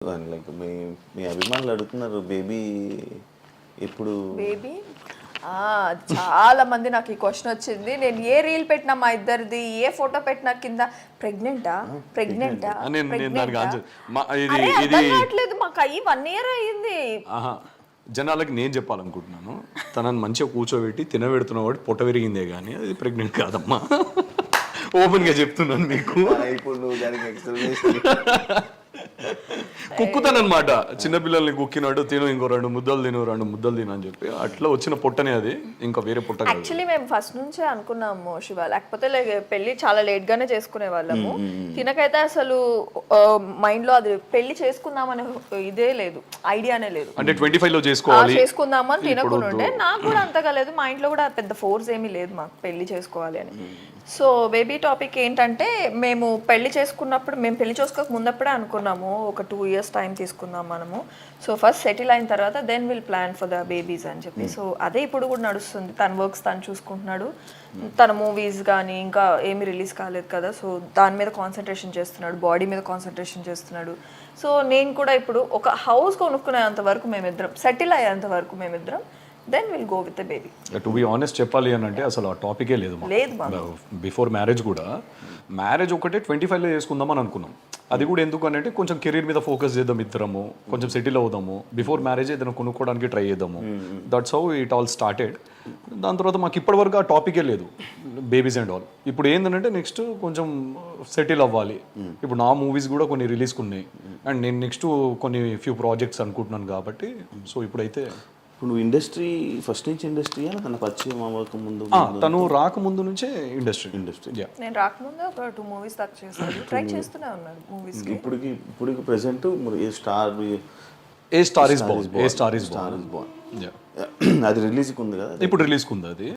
Like మీ మీ అభిమానులు అడుగుతున్నారు baby ఎప్పుడు బేబీ చాలా మంది నాకు ఈ క్వశ్చన్ వచ్చింది. నేను ఏ రీల్ పెట్టినా మా ఇద్దరిది, ఏ ఫోటో పెట్టినా కింద ప్రెగ్నెంటా కావట్లేదు. మాకు అయ్యి 1 year అయ్యింది. జనాలకి నేను చెప్పాలనుకుంటున్నాను, తనని మంచిగా కూర్చోబెట్టి తినబెడుతున్న వాడు పొట్ట విరిగిందే కానీ అది ప్రెగ్నెంట్ కాదమ్మా. ఓపెన్గా చెప్తున్నాను మీకు. ఇప్పుడు నువ్వు దానికి ఎక్స్ప్లెనేషన్ కుక్కుతానమాట. చిన్నపిల్లల్ని కుక్కినాడు, తిను ఇంకో 2 ముద్దలు తిను 2 ముద్దలు తిను అని చెప్పి అట్లా వచ్చిన పొట్టనే అది, ఇంకా వేరే పొట్ట. యాక్చువల్లీ మేము ఫస్ట్ నుంచే అనుకున్నాము శివ, లేకపోతే పెళ్లి చాలా లేట్ గానే చేసుకునే వాళ్ళము. తినకైతే అసలు మైండ్ లో అది పెళ్లి చేసుకుందామనే ఇదే లేదు, ఐడియానే లేదు. అంటే 25 లో చేసుకుందామని తినకుండే. నాకు కూడా అంతగా లేదు, మా ఇంట్లో కూడా పెద్ద ఫోర్స్ ఏమీ లేదు మాకు పెళ్లి చేసుకోవాలి అని. సో బేబీ టాపిక్ ఏంటంటే, మేము పెళ్లి చేసుకున్నప్పుడు, మేము పెళ్లి చేసుకోక ముందప్పుడే అనుకున్నాము ఒక 2 years టైం తీసుకుందాం మనము. సో ఫస్ట్ సెటిల్ అయిన తర్వాత then will plan for the babies అని చెప్పి. సో అదే ఇప్పుడు కూడా నడుస్తుంది. తన వర్క్స్ తను చూసుకుంటున్నాడు, తన మూవీస్ కానీ ఇంకా ఏమీ రిలీజ్ కాలేదు కదా, సో దాని మీద కాన్సన్ట్రేషన్ చేస్తున్నాడు, బాడీ మీద కాన్సన్ట్రేషన్ చేస్తున్నాడు. సో నేను కూడా ఇప్పుడు ఒక హౌస్ కొనుక్కునేంత వరకు మేమిద్దరం, సెటిల్ అయ్యేంత వరకు మేమిద్దరం, then will go with the baby. To be honest చెప్పాలి అని అంటే అసలు ఆ టాపికే లేదు. బిఫోర్ మ్యారేజ్ కూడా, మ్యారేజ్ ఒకటే 25 లో చేసుకుందాం అని అనుకున్నాం. అది కూడా ఎందుకు అని అంటే కొంచెం కెరీర్ మీద ఫోకస్ చేద్దాం ఇద్దరము, కొంచెం సెటిల్ అవుదాము, బిఫోర్ మ్యారేజ్ ఏదైనా కొనుక్కోవడానికి ట్రై చేద్దాము. That's how it all started. దాని తర్వాత మాకు ఇప్పటివరకు ఆ టాపికే లేదు, బేబీస్ అండ్ ఆల్. ఇప్పుడు ఏంటంటే నెక్స్ట్ కొంచెం సెటిల్ అవ్వాలి. ఇప్పుడు నా మూవీస్ కూడా కొన్ని రిలీజ్కి ఉన్నాయి, అండ్ నేను నెక్స్ట్ కొన్ని ఫ్యూ ప్రాజెక్ట్స్ అనుకుంటున్నాను కాబట్టి. సో ఇప్పుడైతే ఇప్పుడు నువ్వు ఇండస్ట్రీ ఫస్ట్ నుంచి ఇండస్ట్రీ అని తన పరిచయం అవ్వక ముందు, తను రాకముందు నుంచే ఇండస్ట్రీ. నేను రాకముందు ఒక 2 movies దాకా చేశాను, ట్రై చేస్తూనే ఉన్నాను మూవీస్. ఇప్పుడు present A star is born అది రిలీజ్కి ఉంది కదా, ఇప్పుడు రిలీజ్కి ఉంది అది.